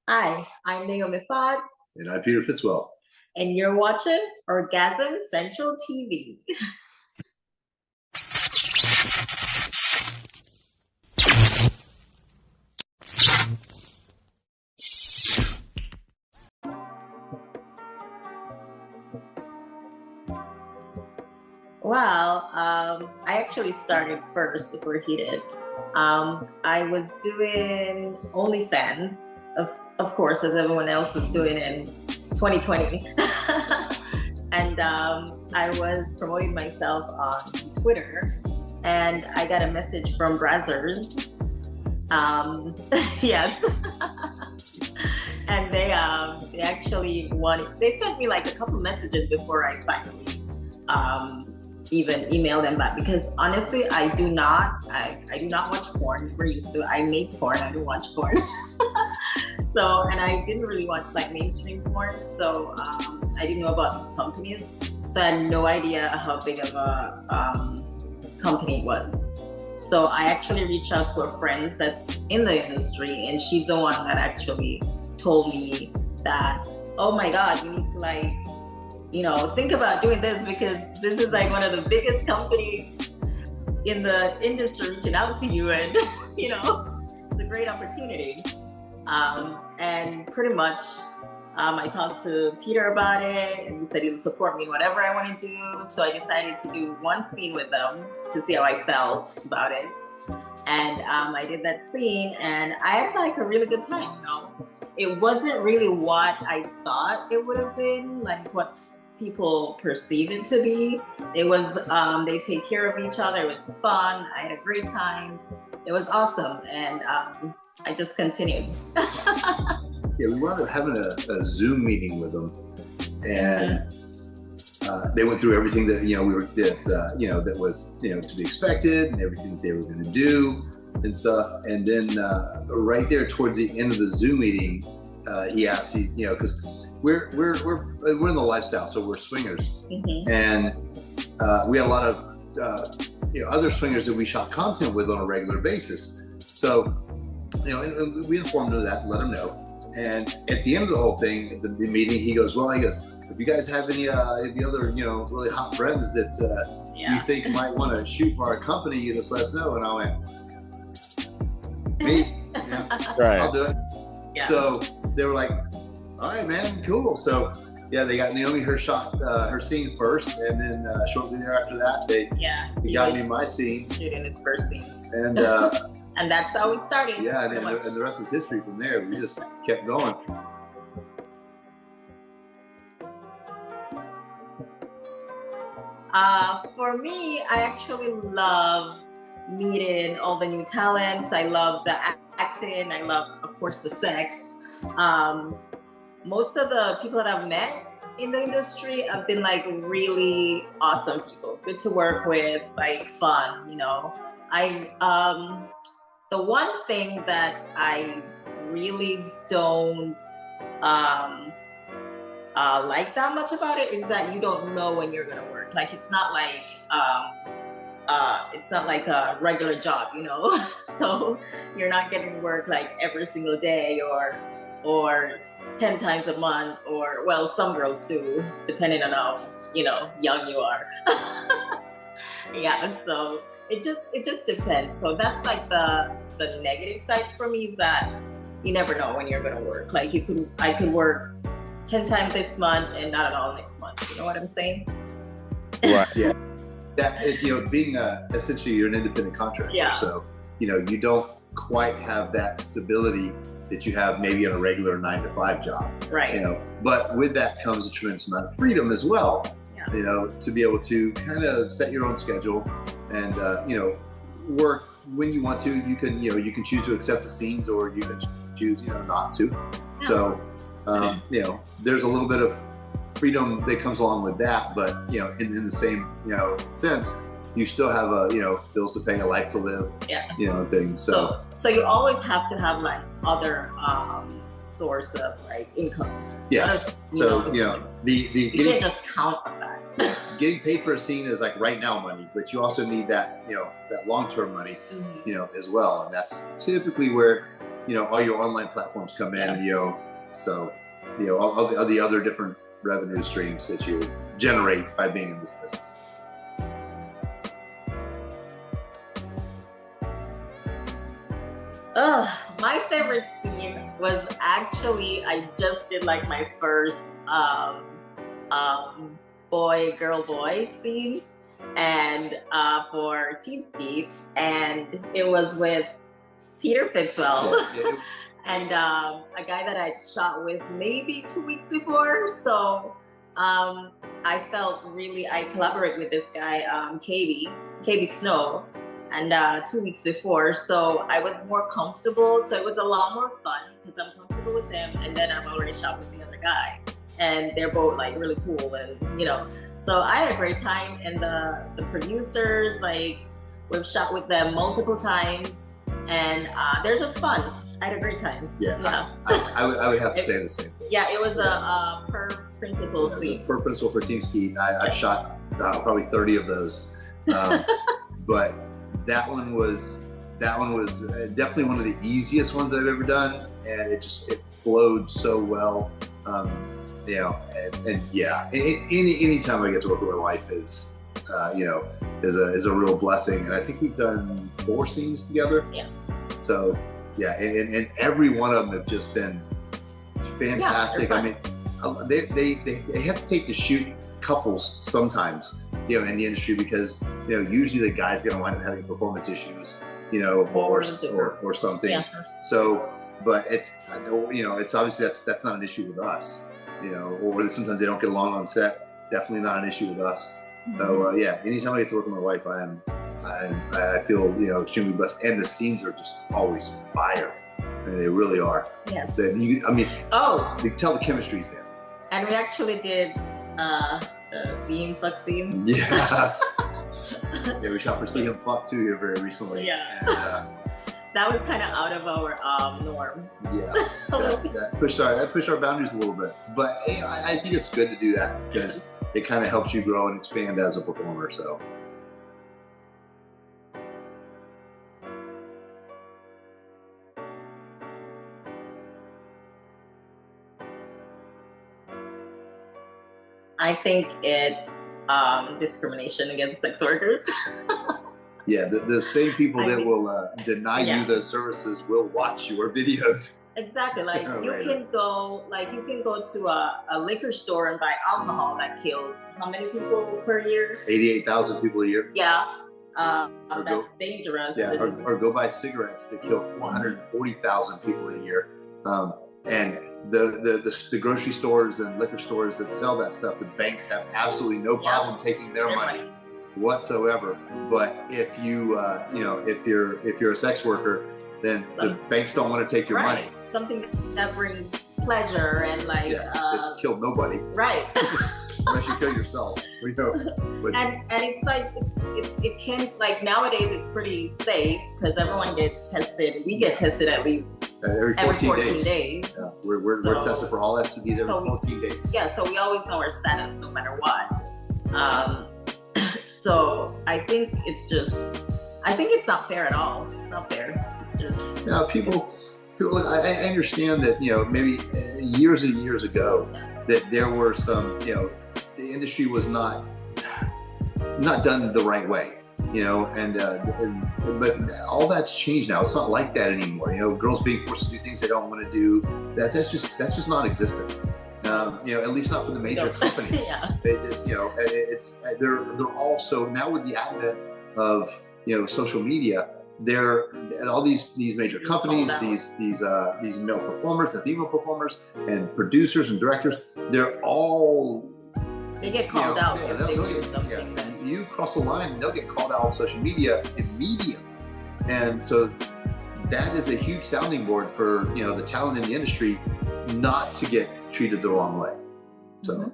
Hi, I'm Naomi Foxxx, And I'm Peter Fitzwell. and you're watching Orgasm Central TV. Well, I actually started first before he did. I was doing OnlyFans, of course, as everyone else was doing in 2020. And I was promoting myself on Twitter, and I got a message from Brazzers. Yes. And they actually wanted, they sent me like a couple messages before I finally even email them back, because honestly I do not watch porn. We're used to, I make porn, I don't watch porn. So, and I didn't really watch like mainstream porn, so I didn't know about these companies, so I had no idea how big of a company it was. So I actually reached out to a friend that's in the industry, and she's the one that actually told me that, oh my god, you need to like, think about doing this, because this is like one of the biggest companies in the industry reaching out to you, and it's a great opportunity. And pretty much, I talked to Peter about it, and he said he would support me whatever I want to do. So I decided to do one scene with them to see how I felt about it. And I did that scene, and I had like a really good time. It wasn't really what I thought it would have been, like what people perceive it to be. It was, they take care of each other. It was fun. I had a great time. It was awesome, and I just continued. Yeah, we wound up having a Zoom meeting with them, and they went through everything that that was to be expected, and everything that they were going to do and stuff. And then right there towards the end of the Zoom meeting, he asked, because we're in the lifestyle, so we're swingers, and we had a lot of other swingers that we shot content with on a regular basis. So and we informed him of that, let him know. And at the end of the whole thing, the meeting, he goes, if you guys have any other really hot friends that you think might want to shoot for our company, you just let us know. And I went, me, right. I'll do it. Yeah. So they were like, all right, man, cool. So yeah, they got Naomi her scene first, and then shortly thereafter that they got me my scene. Shooting its first scene. And and that's how it started. Yeah, and the rest is history from there. We just kept going. For me, I actually love meeting all the new talents. I love the acting. I love, of course, the sex. Most of the people that I've met in the industry have been like really awesome people, good to work with, like fun. The one thing that I really don't like that much about it is that you don't know when you're gonna work. Like it's not like a regular job, So you're not getting work like every single day or 10 times a month, or well, some girls do, depending on how young you are. Yeah, so it just depends. So that's like the negative side for me, is that you never know when you're gonna work. Like I could work 10 times this month and not at all next month. You know what I'm saying? Right. Yeah. That being essentially you're an independent contractor. Yeah. So you don't quite have that stability that you have maybe on a regular 9-to-5 job. Right. But with that comes a tremendous amount of freedom as well. Yeah. To be able to kind of set your own schedule and work when you want to. You can choose to accept the scenes, or you can choose not to. Yeah. So there's a little bit of freedom that comes along with that, but in the same sense, you still have bills to pay, a life to live, things. So you always have to have like other source of like income. Yeah. So you can't just count on that. Getting paid for a scene is like right now money, but you also need that that long-term money, as well. And that's typically where all your online platforms come in, Yeah. so all the other different revenue streams that you generate by being in this business. My favorite scene was actually, I just did like my first boy, girl, boy scene, and for Team Ski, and it was with Peter Fitzwell. Yeah. And a guy that I'd shot with maybe 2 weeks before. So I collaborated with this guy, KB Snow, and 2 weeks before. So I was more comfortable. So it was a lot more fun because I'm comfortable with him. And then I've already shot with the other guy. And they're both like really cool. And, so I had a great time. And the producers, like, we've shot with them multiple times. And they're just fun. I had a great time. Yeah. I would have to say the same thing. Yeah, it was a per principal scene. Per principal for Team Ski. I've shot probably 30 of those, but that one was definitely one of the easiest ones I've ever done, and it flowed so well. Any time I get to work with my wife is a real blessing, and I think we've done 4 scenes together. Yeah. So. Yeah, and every one of them have just been fantastic. Yeah, I mean, they hesitate to shoot couples sometimes, in the industry because usually the guy's going to wind up having performance issues, or something. Yeah. So, but it's obviously that's not an issue with us, or sometimes they don't get along on set. Definitely not an issue with us. Mm-hmm. So anytime I get to work with my wife, I feel extremely blessed, and the scenes are just always fire. I mean, they really are. Yes. You can tell the chemistry's there. And we actually did the theme fuck scene. Yes. Yeah, we shot for CM Fuck too here very recently. Yeah. And, that was kind of out of our norm. Yeah. that pushed our boundaries a little bit, but I think it's good to do that because it kind of helps you grow and expand as a performer. So. I think it's discrimination against sex workers. Yeah, the same people that will deny you those services will watch your videos. Exactly. Like you can go to a liquor store and buy alcohol that kills how many people per year? 88,000 people a year. Yeah. That's dangerous. Yeah, or go buy cigarettes that kill 440,000 people a year. And the grocery stores and liquor stores that sell that stuff, the banks have absolutely no problem taking their money whatsoever. But if if you're a sex worker, then the banks don't want to take your money. Something that brings pleasure and it's killed nobody. Right. Unless you kill yourself. But, and it's like it can, like, nowadays it's pretty safe because everyone gets tested. We get tested at least every 14 days. Yeah, we're tested for all STDs every 14 days. Yeah, so we always know our status no matter what. So I think it's not fair at all. It's not fair. It's just people. Look, I understand that maybe years and years ago that there were some the industry was not done the right way. But all that's changed now. It's not like that anymore. Girls being forced to do things they don't want to do. That's just non-existent. At least not for the major companies. Yeah. They just, they're also now with the advent of social media. They're all these major companies, these male performers and female performers and producers and directors. They get called out if they do something. You cross the line and they'll get called out on social media immediately. And so that is a huge sounding board for the talent in the industry not to get treated the wrong way. So. Mm-hmm.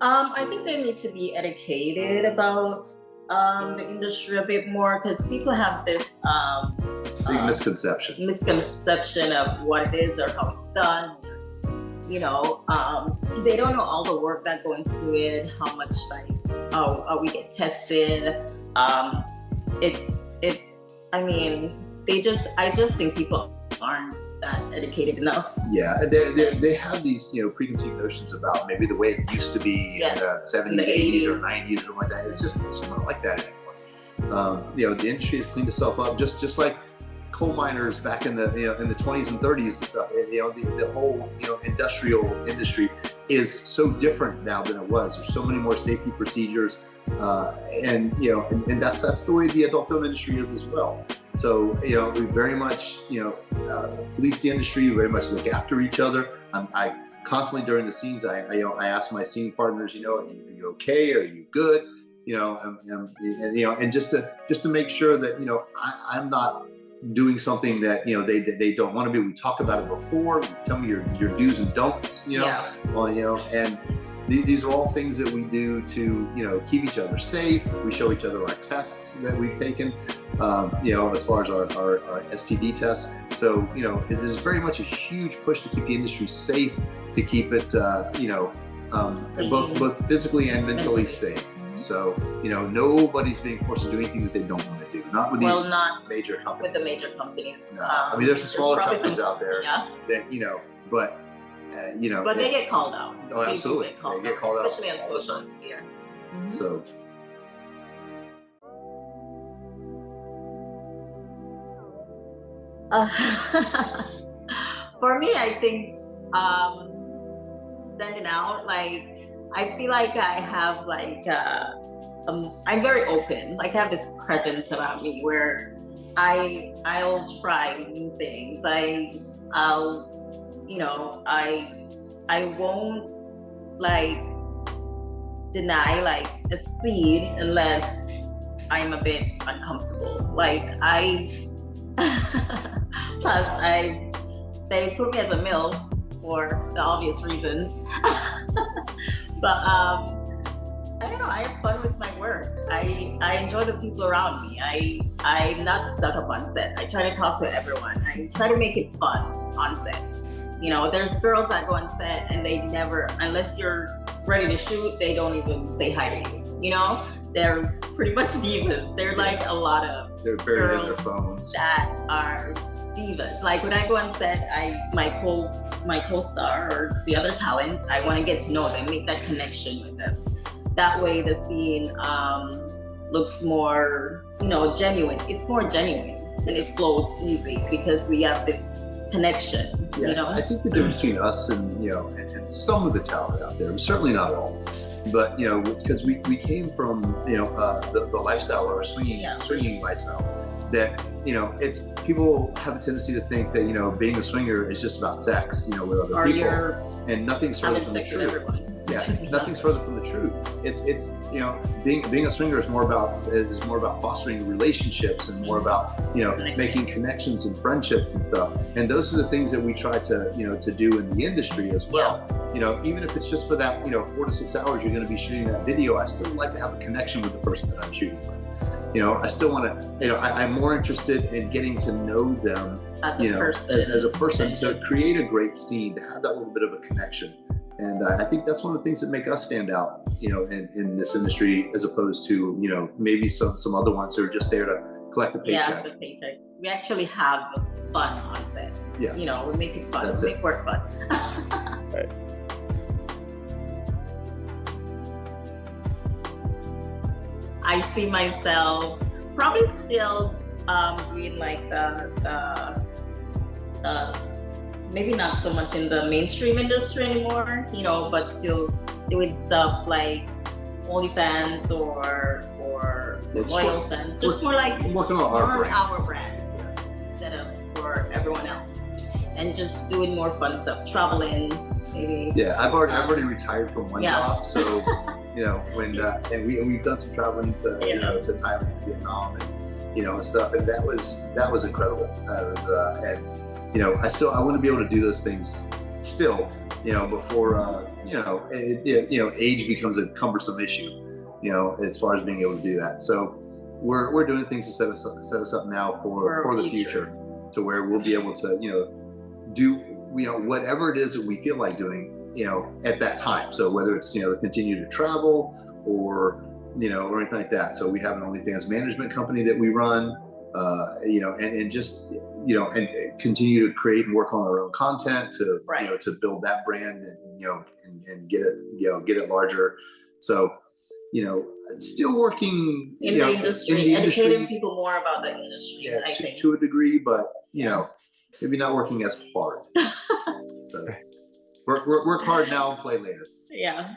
I think they need to be educated about the industry a bit more because people have this big misconception of what it is or how it's done. They don't know all the work that goes into it, how much we get tested, Um, it's. I mean, I just think people aren't that educated enough. Yeah, they have these, preconceived notions about maybe the way it used to be Yes. in the 70s, 80s, or 90s, or something like that. It's not like that anymore. The industry has cleaned itself up, just like coal miners back in the in the 20s and 30s and stuff. And, the whole industrial industry is so different now than it was. There's so many more safety procedures, and that's the way the adult film industry is as well. So we very much police the industry. We very much look after each other. I constantly during the scenes I ask my scene partners, are you okay? Are you good? And just to make sure that I'm not doing something that they don't want to be. We talk about it before. You tell me your do's and don'ts. Yeah. Well, and these are all things that we do to keep each other safe. We show each other our tests that we've taken. As far as our STD tests. So it is very much a huge push to keep the industry safe, to keep it both physically and mentally safe. So nobody's being forced to do anything that they don't want to do. Not with these major companies. With the major companies. No. I mean, there's some smaller companies out there that but But they get called out. Oh, absolutely. They get called out, especially on social media. So. For me, I think standing out, I feel like I have I'm very open. I have this presence about me where I'll try new things. I won't deny a seed unless I'm a bit uncomfortable. Plus, they put me as a MILF for the obvious reasons. But I don't know, I have fun with my work. I enjoy the people around me. I'm not stuck up on set. I try to talk to everyone. I try to make it fun on set. There's girls that go on set and they never, unless you're ready to shoot, they don't even say hi to you. They're pretty much divas. They're a lot of they're buried in their phones that are divas. When I go on set, my co-star or the other talent, I want to get to know them, make that connection with them. That way the scene looks more, genuine. It's more genuine and it flows easy because we have this connection. Yeah, I think the difference between us and some of the talent out there, certainly not all, but because we came from the lifestyle or swinging lifestyle, that it's people have a tendency to think that being a swinger is just about sex with other people, and nothing's further from the truth. Yeah, nothing's further from the truth. It's being a swinger is more about fostering relationships and more about making connections and friendships and stuff. And those are the things that we try to to do in the industry as well. Even if it's just for that 4 to 6 hours you're going to be shooting that video, I still like to have a connection with the person that I'm shooting with. I still want to. I'm more interested in getting to know them as a person to create a great scene, to have that little bit of a connection. And I think that's one of the things that make us stand out, in this industry, as opposed to, maybe some other ones who are just there to collect a paycheck. Yeah, the paycheck. We actually have fun on set. Yeah. We make it fun. We make work fun. Right. I see myself probably still doing maybe not so much in the mainstream industry anymore, but still doing stuff like OnlyFans or Loyal Fans. Just more working on our brand instead of for everyone else. And just doing more fun stuff, traveling, maybe. Yeah, I've already retired from one job, so and we've done some traveling to to Thailand, Vietnam, and stuff, and that was incredible. I want to be able to do those things still, before age becomes a cumbersome issue, as far as being able to do that. So we're doing things to set us up now for the future, to where we'll be able to do whatever it is that we feel like doing at that time. So whether it's continue to travel or or anything like that. So we have an OnlyFans management company that we run, and just, and continue to create and work on our own content to, to build that brand and get it larger. So, still working in the industry, educating people more about the industry. Yeah, I think to a degree, but maybe not working as hard. So work hard now and play later. Yeah.